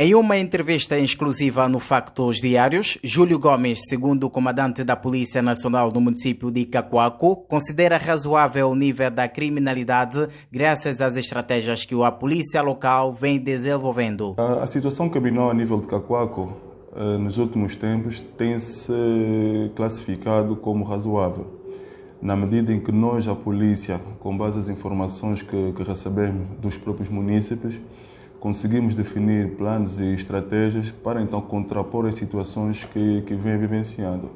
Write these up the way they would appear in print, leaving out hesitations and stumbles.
Em uma entrevista exclusiva no Factos Diários, Júlio Gomes, segundo o comandante da Polícia Nacional do município de Cacoaco, considera razoável o nível da criminalidade graças às estratégias que a polícia local vem desenvolvendo. A situação criminal a nível de Cacoaco, nos últimos tempos, tem-se classificado como razoável, na medida em que nós, a polícia, com base nas informações que recebemos dos próprios munícipes, conseguimos definir planos e estratégias para então contrapor as situações que vem vivenciando.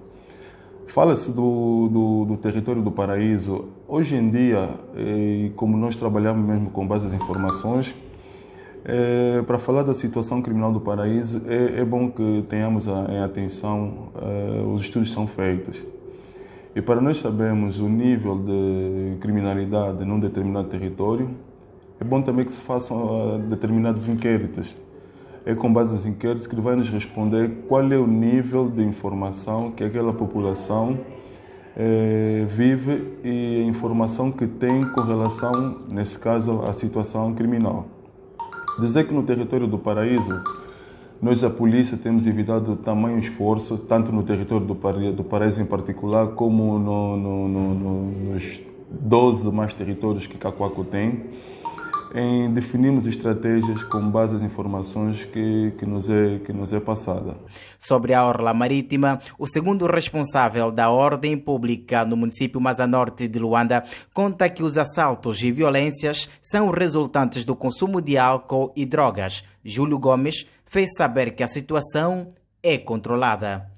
Fala-se do território do Paraíso. Hoje em dia, e como nós trabalhamos mesmo com base nas informações, para falar da situação criminal do Paraíso, é bom que tenhamos em atenção os estudos são feitos. E para nós sabermos o nível de criminalidade num determinado território, é bom também que se façam determinados inquéritos. É com base nos inquéritos que vai nos responder qual é o nível de informação que aquela população vive e a informação que tem com relação, nesse caso, à situação criminal. Dizer que no território do Paraíso, nós, a polícia, temos evitado tamanho esforço, tanto no território do Paraíso em particular, como nos 12 mais territórios que Cacoaco tem, em definirmos estratégias com base nas informações que nos é passada. Sobre a orla marítima, o segundo responsável da ordem pública no município mais a norte de Luanda conta que os assaltos e violências são resultantes do consumo de álcool e drogas. Júlio Gomes fez saber que a situação é controlada.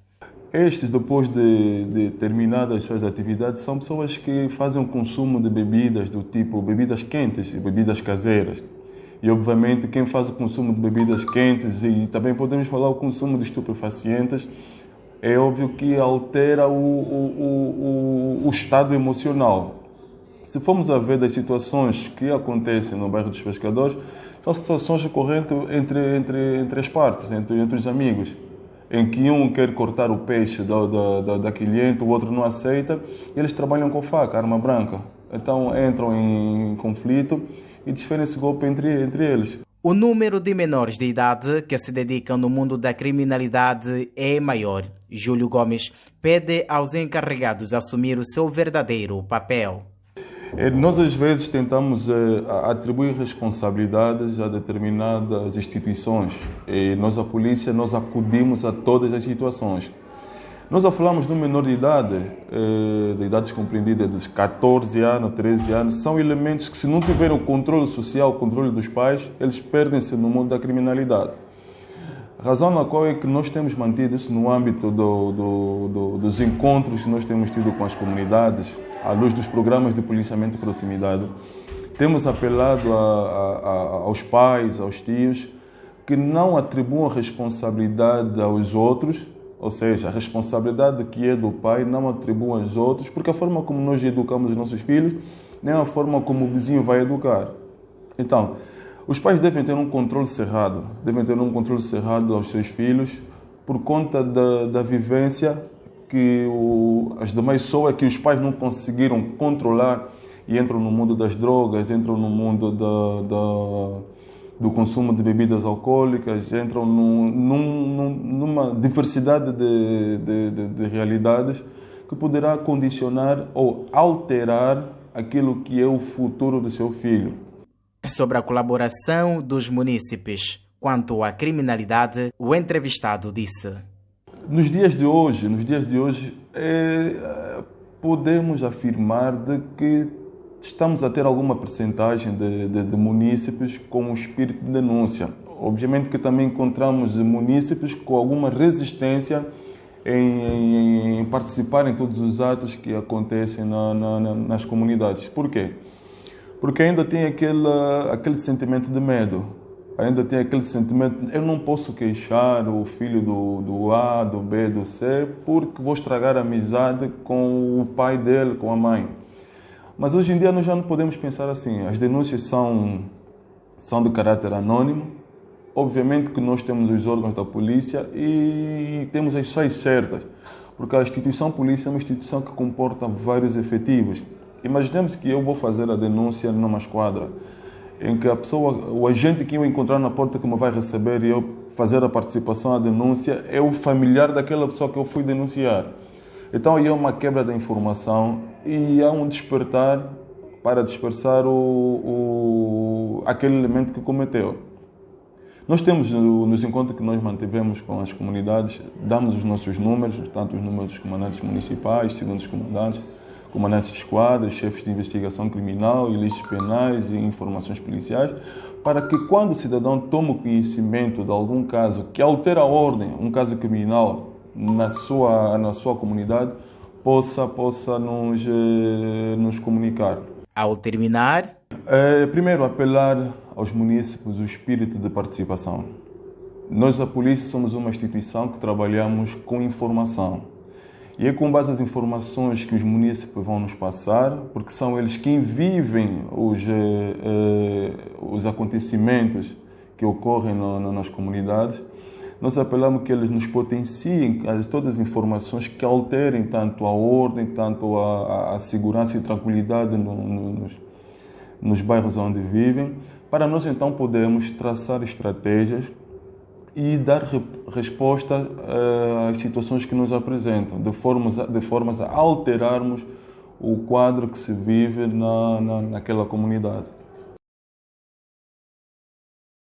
Estes, depois de terminadas as suas atividades, são pessoas que fazem o consumo de bebidas do tipo bebidas quentes e bebidas caseiras. E, obviamente, quem faz o consumo de bebidas quentes e também podemos falar o consumo de estupefacientes, é óbvio que altera o estado emocional. Se formos a ver das situações que acontecem no bairro dos Pescadores, são situações recorrentes entre as partes, entre os amigos, em que um quer cortar o peixe da cliente, o outro não aceita, e eles trabalham com faca, arma branca. Então entram em conflito e desferem-se golpe entre eles. O número de menores de idade que se dedicam no mundo da criminalidade é maior. Júlio Gomes pede aos encarregados assumir o seu verdadeiro papel. Nós, às vezes, tentamos atribuir responsabilidades a determinadas instituições. E nós, a polícia, nós acudimos a todas as situações. Nós falamos de um menor de idades compreendidas de 14 anos, 13 anos, são elementos que, se não tiverem o controle social, o controle dos pais, eles perdem-se no mundo da criminalidade. A razão na qual é que nós temos mantido isso no âmbito dos encontros que nós temos tido com as comunidades, à luz dos programas de policiamento de proximidade, temos apelado aos pais, aos tios, que não atribuam responsabilidade aos outros, ou seja, a responsabilidade que é do pai não atribuam aos outros, porque a forma como nós educamos os nossos filhos nem a forma como o vizinho vai educar. Então, os pais devem ter um controle cerrado, aos seus filhos, por conta da vivência que as demais pessoas, que os pais não conseguiram controlar e entram no mundo das drogas, entram no mundo do consumo de bebidas alcoólicas, entram numa diversidade de realidades que poderá condicionar ou alterar aquilo que é o futuro do seu filho. Sobre a colaboração dos munícipes quanto à criminalidade, o entrevistado disse: Nos dias de hoje, podemos afirmar de que estamos a ter alguma percentagem de munícipes com o espírito de denúncia. Obviamente que também encontramos munícipes com alguma resistência em participar em todos os atos que acontecem nas comunidades. Por quê? Porque ainda tem aquele sentimento de medo. Ainda tem aquele sentimento, eu não posso queixar o filho do A, do B, do C, porque vou estragar a amizade com o pai dele, com a mãe. Mas hoje em dia nós já não podemos pensar assim. As denúncias são de caráter anônimo. Obviamente que nós temos os órgãos da polícia e temos as pessoas certas, porque a instituição polícia é uma instituição que comporta vários efetivos. Imaginemos que eu vou fazer a denúncia numa esquadra, em que a pessoa, o agente que eu encontrar na porta que me vai receber e eu fazer a participação à denúncia é o familiar daquela pessoa que eu fui denunciar. Então aí é uma quebra da informação e há um despertar para dispersar aquele elemento que cometeu. Nós temos, nos encontros que nós mantivemos com as comunidades, damos os nossos números, tanto os números dos comandantes municipais, segundos comandantes, comandantes de esquadras, chefes de investigação criminal, ilícitos penais e informações policiais, para que quando o cidadão toma conhecimento de algum caso que altera a ordem, um caso criminal na sua comunidade, possa nos comunicar. Ao terminar, primeiro, apelar aos munícipes o espírito de participação. Nós, a polícia, somos uma instituição que trabalhamos com informação. E é com base nas informações que os munícipes vão nos passar, porque são eles quem vivem os acontecimentos que ocorrem nas comunidades. Nós apelamos que eles nos potenciem todas as informações que alterem tanto a ordem, tanto a segurança e tranquilidade nos bairros onde vivem, para nós então podermos traçar estratégias e dar resposta às situações que nos apresentam, de formas a alterarmos o quadro que se vive naquela comunidade.